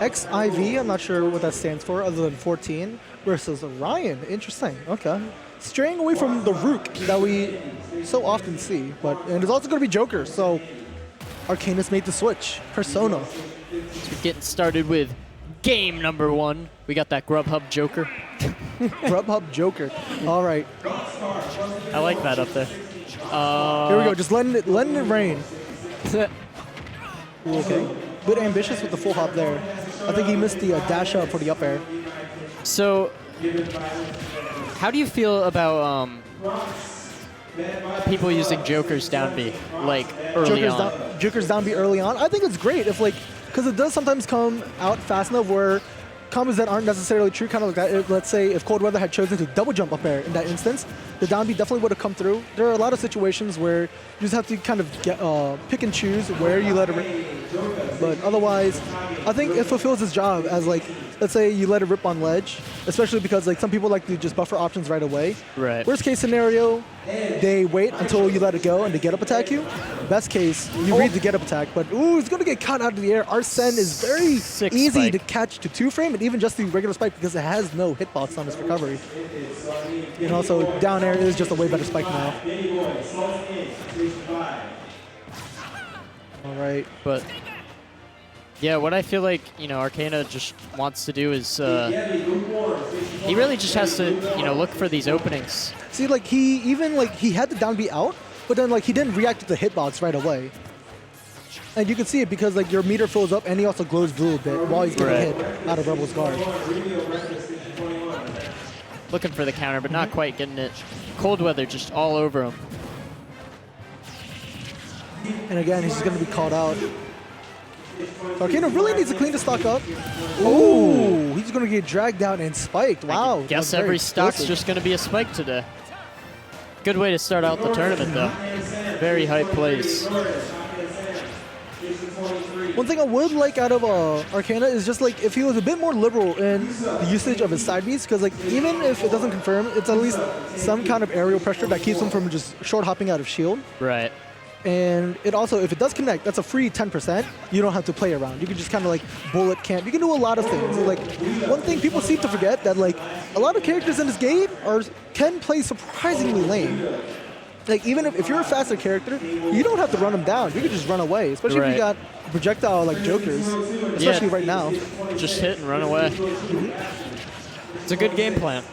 XIV, I'm not sure what that stands for other than 14, versus Ryan. Interesting. Okay. Straying away from the Rook that we so often see, and it's also going to be Joker, so Arcana's made the switch. Persona. So we're getting started with game number 1. We got that Grubhub Joker. Grubhub Joker. All right. I like that up there. Here we go. Just letting it rain. Okay. Bit ambitious with the full hop there. I think he missed the dash up for the up air. So, how do you feel about people using Joker's down B, like early on? Joker's down B early on. I think it's great if because it does sometimes come out fast enough where combos that aren't necessarily true, kind of like that. Let's say if ColdWeatherr had chosen to double jump up air in that instance, the down B definitely would have come through. There are a lot of situations where you just have to kind of pick and choose where you let it rip. But otherwise, I think it fulfills its job as let's say you let it rip on ledge, especially because some people like to just buffer options right away. Right. Worst case scenario, they wait until you let it go and they get up attack you. Best case, you read the get up attack, but ooh, it's gonna get caught out of the air. Arsene is very easy to catch to 2-frame and even just the regular spike because it has no hitbox on its recovery. And also down air is just a way better spike now. All right. But yeah, what I feel like, Arcana just wants to do is he really just has to, look for these openings. See, he had the down B out, but then he didn't react to the hitbox right away. And you can see it because your meter fills up and he also glows blue a bit while he's getting hit out of Rebel's guard. Looking for the counter, but not quite getting it. ColdWeatherr just all over him. And again, he's going to be called out. So Arcana really needs to clean the stock up. Oh, he's going to get dragged down and spiked. Wow. I guess every stock's just going to be a spike today. Good way to start out the tournament, though. Very high plays. One thing I would like out of Arcana is just if he was a bit more liberal in the usage of his side Bs, because even if it doesn't confirm, it's at least some kind of aerial pressure that keeps him from just short hopping out of shield. Right. And it also, if it does connect, that's a free 10%. You don't have to play around. You can just kind of bullet camp. You can do a lot of things. One thing people seem to forget that a lot of characters in this game can play surprisingly lame. Even if you're a faster character, you don't have to run them down. You can just run away, especially if you got projectile Jokers, especially right now. Just hit and run away. It's a good game plan.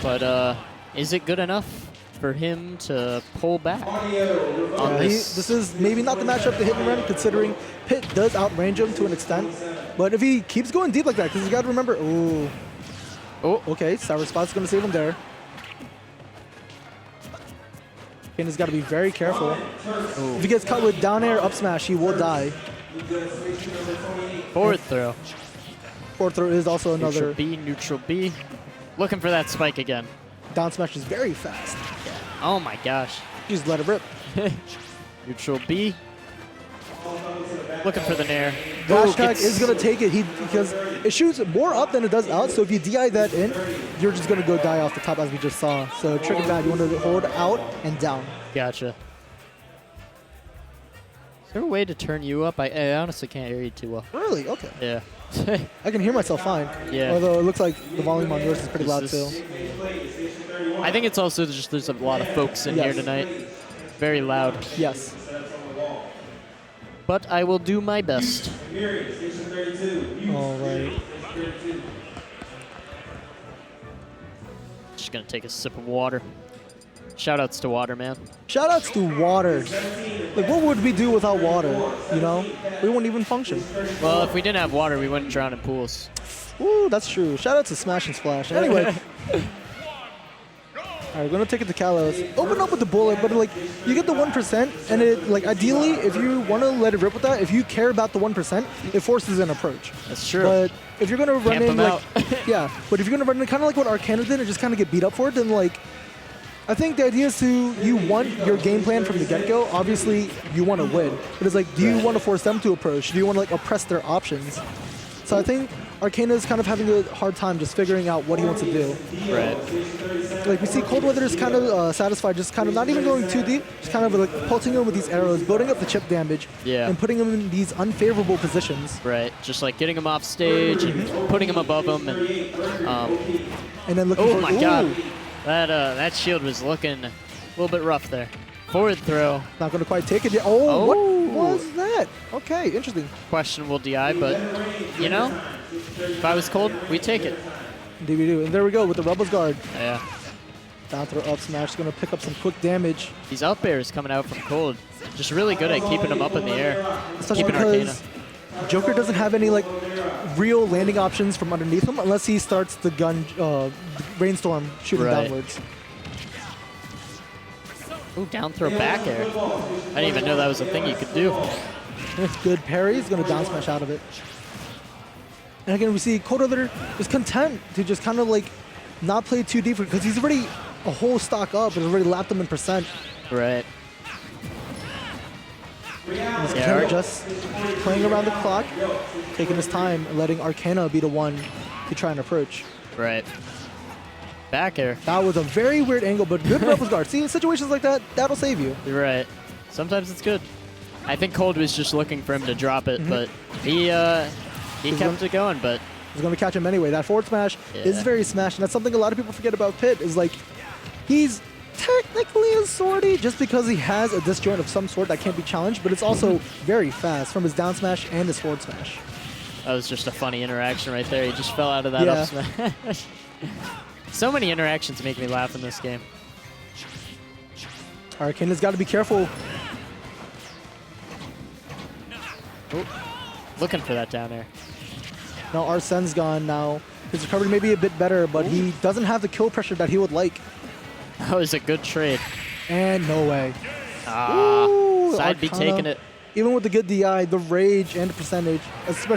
But is it good enough for him to pull back on this? This is maybe not the matchup to hit and run, considering Pit does outrange him to an extent. But if he keeps going deep like that, because you got to remember, okay, Sour Spot's going to save him there. He's got to be very careful. If he gets caught with down air up smash, he will die. Forward throw. Forward throw is also another. Neutral B. Looking for that spike again. Down smash is very fast. Oh my gosh. Just let it rip. Neutral B. Looking for the nair. Dash attack is going to take it because it shoots more up than it does out. So if you DI that in, you're just going to go die off the top as we just saw. So trick it bad. You want to hold out and down. Gotcha. Is there a way to turn you up? I honestly can't hear you too well. Really? Okay. Yeah. I can hear myself fine. Yeah. Although it looks like the volume on yours is pretty loud too. I think it's also just there's a lot of folks in here tonight. Very loud. Yes. But I will do my best. All right. Just gonna take a sip of water. Shoutouts to water, man. Shoutouts to water. What would we do without water? We wouldn't even function. Well, if we didn't have water, we wouldn't drown in pools. Ooh, that's true. Shoutouts to Smash and Splash. Anyway. All right, we're gonna take it to Kalos. Open up with the bullet, but you get the 1%, and it ideally, if you want to let it rip with that, if you care about the 1%, it forces an approach. That's true. But if you're gonna run in out. yeah, but if you're gonna run in kind of like what Arcana did and just kind of get beat up for it, then I think the idea is you want your game plan from the get-go. Obviously, you want to win, but it's do you want to force them to approach? Do you want to oppress their options? So I think Arcana is kind of having a hard time just figuring out what he wants to do. Right. Like we see ColdWeatherr is kind of satisfied, just kind of not even going too deep, just kind of like pulsing him with these arrows, building up the chip damage, Yeah. and putting him in these unfavorable positions. Right. Just like getting him off stage and putting him above him. And then looking Oh for, my God. That shield was looking a little bit rough there. Forward throw. Not going to quite take it yet. Oh, what was that? Okay, interesting. Questionable DI, but, you know, if I was Cold, we take it. Indeed we do. And there we go with the Rebels guard. Yeah. Down throw up smash, going to pick up some quick damage. These up airs coming out from Cold. Just really good at keeping them up in the air. Especially Keeping Arcana. because Joker doesn't have any like real landing options from underneath him unless he starts the gun rainstorm shooting downwards. Ooh, down throw back air. I didn't even know that was a thing you could do. Good parry. He's going to down smash out of it. And again, we see ColdWeatherr is content to just kind of like not play too deep because he's already a whole stock up and already lapped them in percent. Right. He's kind of just playing around the clock, taking his time, and letting Arcana be the one to try and approach. Right. Back air. That was a very weird angle, but good Rebels guard. See, in situations like that, that'll save you. You're right. Sometimes it's good. I think Cold was just looking for him to drop it, but he kept it going, but He's going to catch him anyway. That forward smash is very smash, and that's something a lot of people forget about Pit, is like, he's technically a swordy just because he has a disjoint of some sort that can't be challenged, but it's also very fast from his down smash and his forward smash. that was just a funny interaction right there. He just fell out of that up smash. So many interactions make me laugh in this game. Arcana's got to be careful. Looking for that down air. Now Arsene's gone now. His recovery may be a bit better, but he doesn't have the kill pressure that he would like. That was a good trade. And no way. Ah, Ooh, Side B Arcana, taking it. Even with the good DI, the rage and the percentage, especially